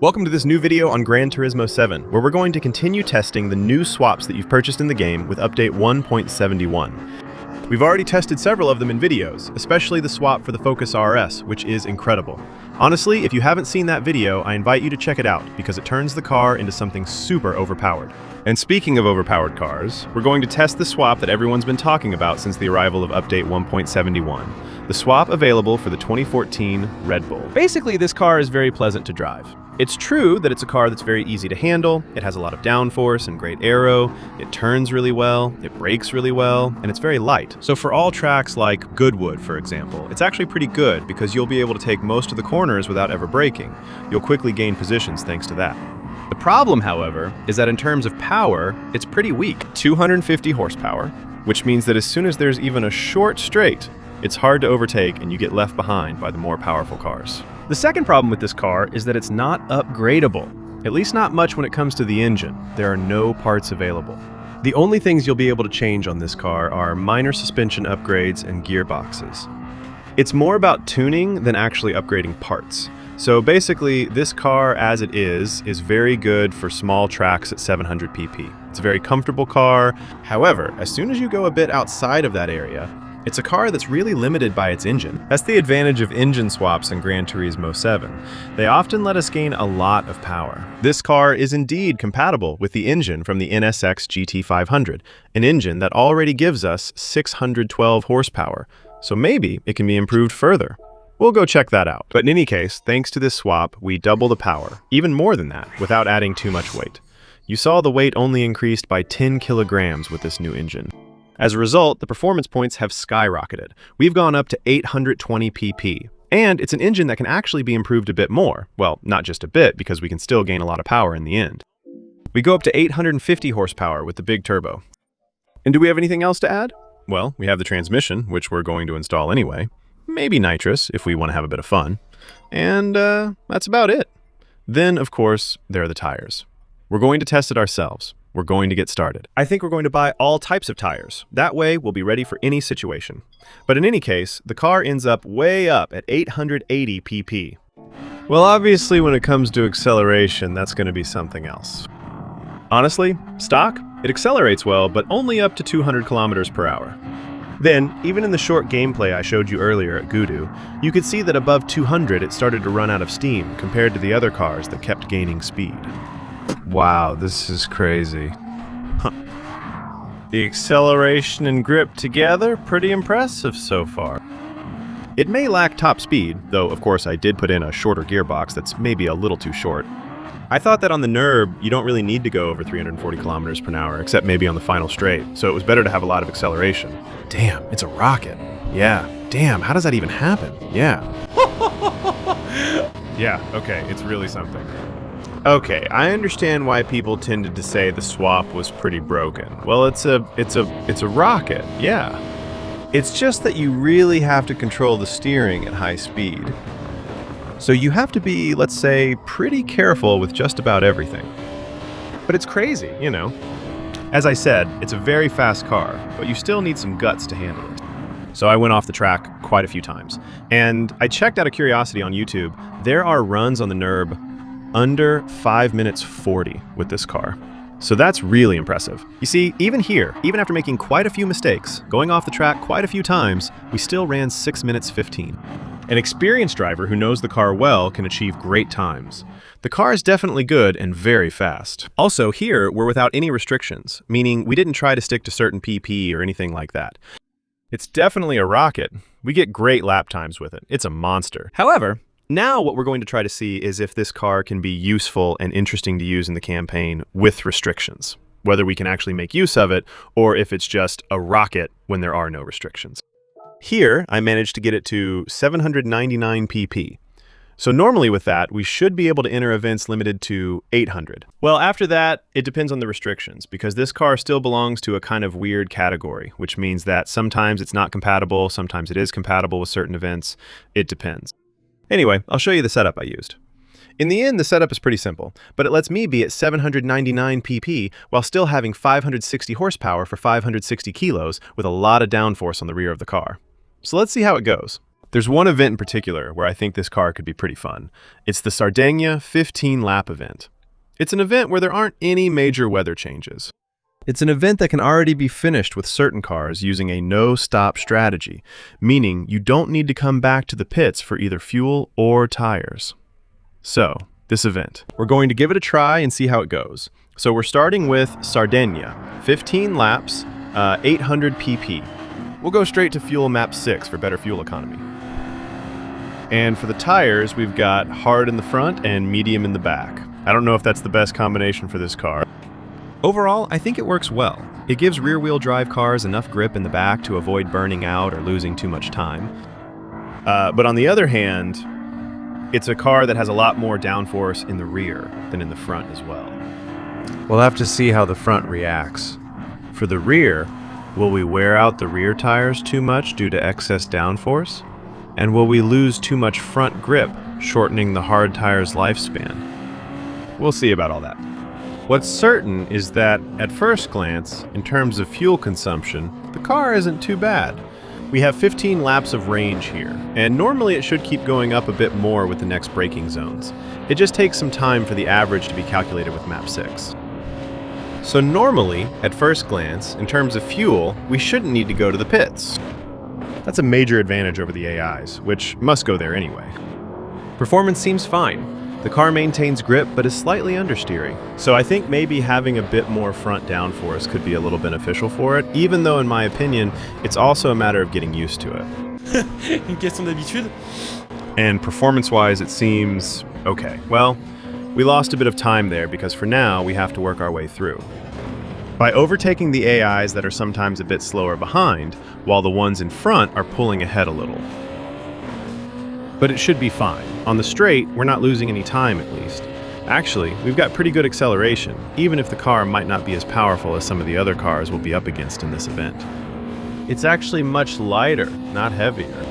Welcome to this new video on Gran Turismo 7, where we're going to continue testing the new swaps that you've purchased in the game with update 1.71. We've already tested several of them in videos, especially the swap for the Focus RS, which is incredible. Honestly, if you haven't seen that video, I invite you to check it out, because it turns the car into something super overpowered. And speaking of overpowered cars, we're going to test the swap that everyone's been talking about since the arrival of update 1.71. The swap available for the 2014 Red Bull. Basically, this car is very pleasant to drive. It's true that it's a car that's very easy to handle, it has a lot of downforce and great aero, it turns really well, it brakes really well, and it's very light. So for all tracks like Goodwood, for example, it's actually pretty good because you'll be able to take most of the corners without ever braking. You'll quickly gain positions thanks to that. The problem, however, is that in terms of power, it's pretty weak. 250 horsepower, which means that as soon as there's even a short straight, it's hard to overtake and you get left behind by the more powerful cars. The second problem with this car is that it's not upgradable, at least not much when it comes to the engine. There are no parts available. The only things you'll be able to change on this car are minor suspension upgrades and gearboxes. It's more about tuning than actually upgrading parts. So basically, this car as it is very good for small tracks at 700 pp. It's a very comfortable car. However, as soon as you go a bit outside of that area, it's a car that's really limited by its engine. That's the advantage of engine swaps in Gran Turismo 7. They often let us gain a lot of power. This car is indeed compatible with the engine from the NSX GT500, an engine that already gives us 612 horsepower, so maybe it can be improved further. We'll go check that out. But in any case, thanks to this swap, we double the power, even more than that, without adding too much weight. You saw the weight only increased by 10 kilograms with this new engine. As a result, the performance points have skyrocketed. We've gone up to 820 pp. And it's an engine that can actually be improved a bit more. Well, not just a bit, because we can still gain a lot of power in the end. We go up to 850 horsepower with the big turbo. And do we have anything else to add? Well, we have the transmission, which we're going to install anyway. Maybe nitrous, if we want to have a bit of fun. And that's about it. Then, of course, there are the tires. We're going to test it ourselves. We're going to get started. I think we're going to buy all types of tires. That way, we'll be ready for any situation. But in any case, the car ends up way up at 880 pp. Well, obviously, when it comes to acceleration, that's going to be something else. Honestly, stock, it accelerates well, but only up to 200 kilometers per hour. Then, even in the short gameplay I showed you earlier at Gudu, you could see that above 200 it started to run out of steam compared to the other cars that kept gaining speed. Wow, this is crazy. Huh. The acceleration and grip together, pretty impressive so far. It may lack top speed, though of course I did put in a shorter gearbox that's maybe a little too short. I thought that on the NURB, you don't really need to go over 340 kilometers per hour, except maybe on the final straight, so it was better to have a lot of acceleration. Damn, it's a rocket. Yeah, damn, how does that even happen? Yeah. Yeah, okay, it's really something. Okay, I understand why people tended to say the swap was pretty broken. Well, it's a rocket, yeah. It's just that you really have to control the steering at high speed. So you have to be, let's say, pretty careful with just about everything. But it's crazy, you know. As I said, it's a very fast car, but you still need some guts to handle it. So I went off the track quite a few times. And I checked out of curiosity on YouTube, there are runs on the NURB under 5 minutes 40 with this car. So that's really impressive. You see, even here, even after making quite a few mistakes, going off the track quite a few times, we still ran 6 minutes 15. An experienced driver who knows the car well can achieve great times. The car is definitely good and very fast. Also, here, we're without any restrictions, meaning we didn't try to stick to certain PP or anything like that. It's definitely a rocket. We get great lap times with it. It's a monster. However, now what we're going to try to see is if this car can be useful and interesting to use in the campaign with restrictions, whether we can actually make use of it or if it's just a rocket when there are no restrictions. Here, I managed to get it to 799 pp. So normally with that, we should be able to enter events limited to 800. Well, after that, it depends on the restrictions, because this car still belongs to a kind of weird category, which means that sometimes it's not compatible, sometimes it is compatible with certain events. It depends. Anyway, I'll show you the setup I used. In the end, the setup is pretty simple, but it lets me be at 799 pp while still having 560 horsepower for 560 kilos with a lot of downforce on the rear of the car. So let's see how it goes. There's one event in particular where I think this car could be pretty fun. It's the Sardegna 15-lap event. It's an event where there aren't any major weather changes. It's an event that can already be finished with certain cars using a no-stop strategy, meaning you don't need to come back to the pits for either fuel or tires. So, this event, we're going to give it a try and see how it goes. So we're starting with Sardegna, 15 laps, 800 pp. We'll go straight to fuel map 6 for better fuel economy. And for the tires, we've got hard in the front and medium in the back. I don't know if that's the best combination for this car. Overall, I think it works well. It gives rear-wheel drive cars enough grip in the back to avoid burning out or losing too much time. But on the other hand, it's a car that has a lot more downforce in the rear than in the front as well. We'll have to see how the front reacts. For the rear, will we wear out the rear tires too much due to excess downforce? And will we lose too much front grip, shortening the hard tire's lifespan? We'll see about all that. What's certain is that, at first glance, in terms of fuel consumption, the car isn't too bad. We have 15 laps of range here, and normally it should keep going up a bit more with the next braking zones. It just takes some time for the average to be calculated with map 6. So normally, at first glance, in terms of fuel, we shouldn't need to go to the pits. That's a major advantage over the AIs, which must go there anyway. Performance seems fine. The car maintains grip, but is slightly understeering. So I think maybe having a bit more front downforce could be a little beneficial for it, even though in my opinion, it's also a matter of getting used to it. Une question d'habitude. And performance-wise, it seems okay. Well, we lost a bit of time there because for now, we have to work our way through. By overtaking the AIs that are sometimes a bit slower behind, while the ones in front are pulling ahead a little. But it should be fine. On the straight, we're not losing any time at least. Actually, we've got pretty good acceleration, even if the car might not be as powerful as some of the other cars we'll be up against in this event. It's actually much lighter, not heavier.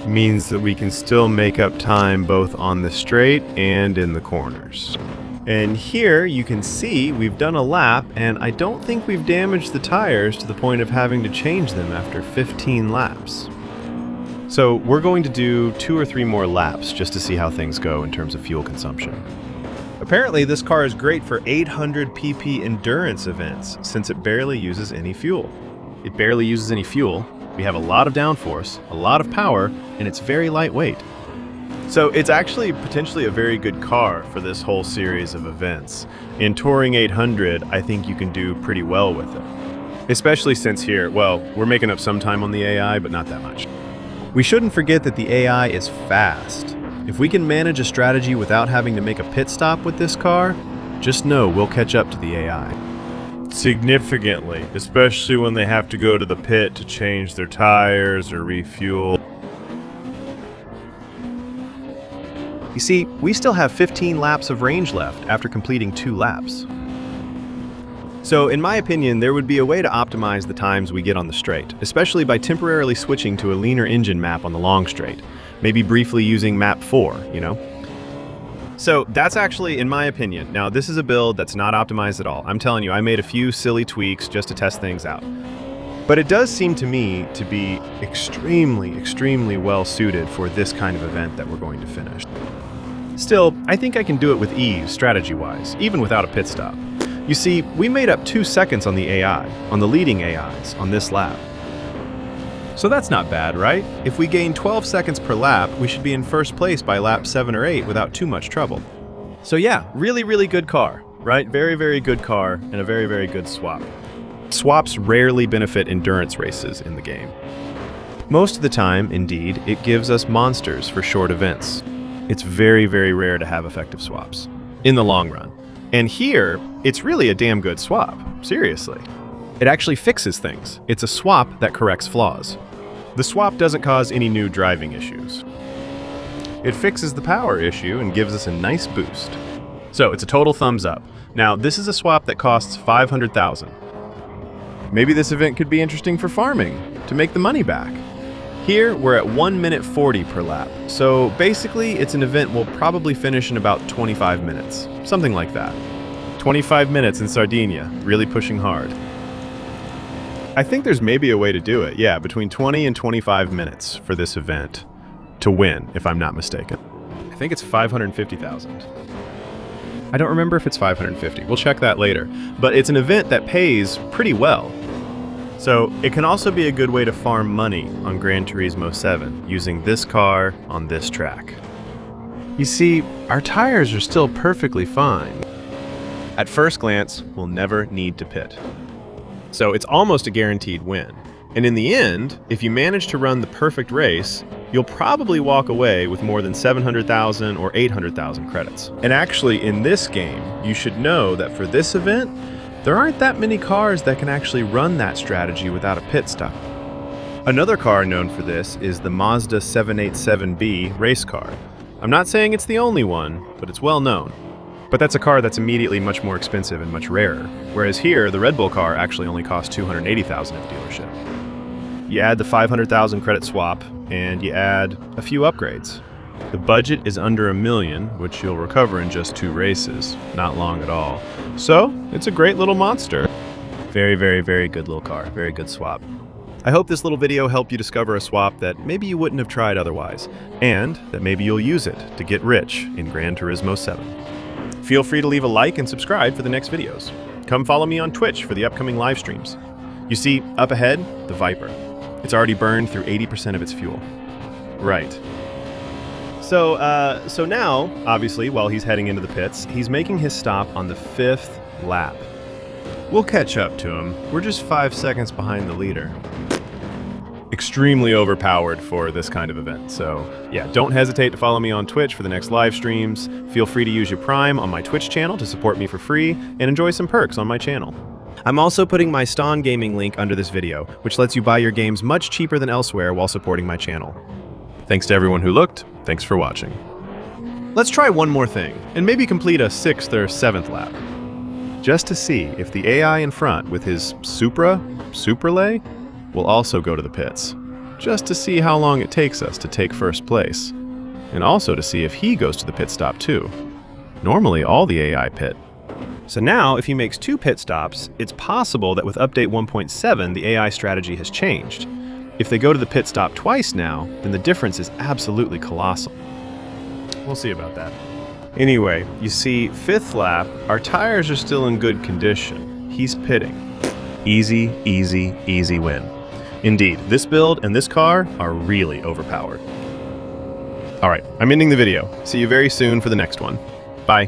Means that we can still make up time both on the straight and in the corners. And here you can see we've done a lap, and I don't think we've damaged the tires to the point of having to change them after 15 laps. So we're going to do 2 or 3 more laps just to see how things go in terms of fuel consumption. Apparently this car is great for 800 pp endurance events since it barely uses any fuel. It barely uses any fuel, we have a lot of downforce, a lot of power, and it's very lightweight. So it's actually potentially a very good car for this whole series of events. In Touring 800, I think you can do pretty well with it. Especially since here, well, we're making up some time on the AI, but not that much. We shouldn't forget that the AI is fast. If we can manage a strategy without having to make a pit stop with this car, just know we'll catch up to the AI. Significantly, especially when they have to go to the pit to change their tires or refuel. You see, we still have 15 laps of range left after completing 2 laps. So in my opinion, there would be a way to optimize the times we get on the straight, especially by temporarily switching to a leaner engine map on the long straight, maybe briefly using map 4, you know? So that's actually, in my opinion, now this is a build that's not optimized at all. I'm telling you, I made a few silly tweaks just to test things out. But it does seem to me to be extremely well suited for this kind of event that we're going to finish. Still, I think I can do it with ease, strategy-wise, even without a pit stop. You see, we made up 2 seconds on the AI, on the leading AIs, on this lap. So that's not bad, right? If we gain 12 seconds per lap, we should be in first place by lap 7 or 8 without too much trouble. So yeah, really good car, right? Very good car and a very good swap. Swaps rarely benefit endurance races in the game. Most of the time, indeed, it gives us monsters for short events. It's very rare to have effective swaps, in the long run. And here, it's really a damn good swap, seriously. It actually fixes things. It's a swap that corrects flaws. The swap doesn't cause any new driving issues. It fixes the power issue and gives us a nice boost. So it's a total thumbs up. Now, this is a swap that costs 500,000. Maybe this event could be interesting for farming, to make the money back. Here, we're at 1 minute 40 per lap. So basically, it's an event we'll probably finish in about 25 minutes. Something like that. 25 minutes in Sardinia, really pushing hard. I think there's maybe a way to do it. Yeah, between 20 and 25 minutes for this event to win, if I'm not mistaken. I think it's 550,000. I don't remember if it's 550. We'll check that later. But it's an event that pays pretty well. So it can also be a good way to farm money on Gran Turismo 7 using this car on this track. You see, our tires are still perfectly fine. At first glance, we'll never need to pit. So it's almost a guaranteed win. And in the end, if you manage to run the perfect race, you'll probably walk away with more than 700,000 or 800,000 credits. And actually, in this game, you should know that for this event, there aren't that many cars that can actually run that strategy without a pit stop. Another car known for this is the Mazda 787B race car. I'm not saying it's the only one, but it's well known. But that's a car that's immediately much more expensive and much rarer, whereas here, the Red Bull car actually only costs $280,000 at the dealership. You add the 500,000 credit swap, and you add a few upgrades. The budget is under $1 million, which you'll recover in just 2 races, not long at all. So, it's a great little monster. Very, very, very good little car, very good swap. I hope this little video helped you discover a swap that maybe you wouldn't have tried otherwise, and that maybe you'll use it to get rich in Gran Turismo 7. Feel free to leave a like and subscribe for the next videos. Come follow me on Twitch for the upcoming live streams. You see, up ahead, the Viper. It's already burned through 80% of its fuel. Right. So now, obviously, while he's heading into the pits, he's making his stop on the 5th lap. We'll catch up to him. We're just 5 seconds behind the leader. Extremely overpowered for this kind of event. So yeah, don't hesitate to follow me on Twitch for the next live streams. Feel free to use your Prime on my Twitch channel to support me for free and enjoy some perks on my channel. I'm also putting my Ston Gaming link under this video, which lets you buy your games much cheaper than elsewhere while supporting my channel. Thanks to everyone who looked. Thanks for watching. Let's try one more thing, and maybe complete a 6th or 7th lap. Just to see if the AI in front with his Supralay, will also go to the pits, just to see how long it takes us to take first place, and also to see if he goes to the pit stop too. Normally all the AI pit. So now if he makes 2 pit stops, it's possible that with update 1.7 the AI strategy has changed. If they go to the pit stop twice now, then the difference is absolutely colossal. We'll see about that. Anyway, you see, 5th lap, our tires are still in good condition. He's pitting. Easy, easy, easy win. Indeed, this build and this car are really overpowered. Alright, I'm ending the video. See you very soon for the next one. Bye.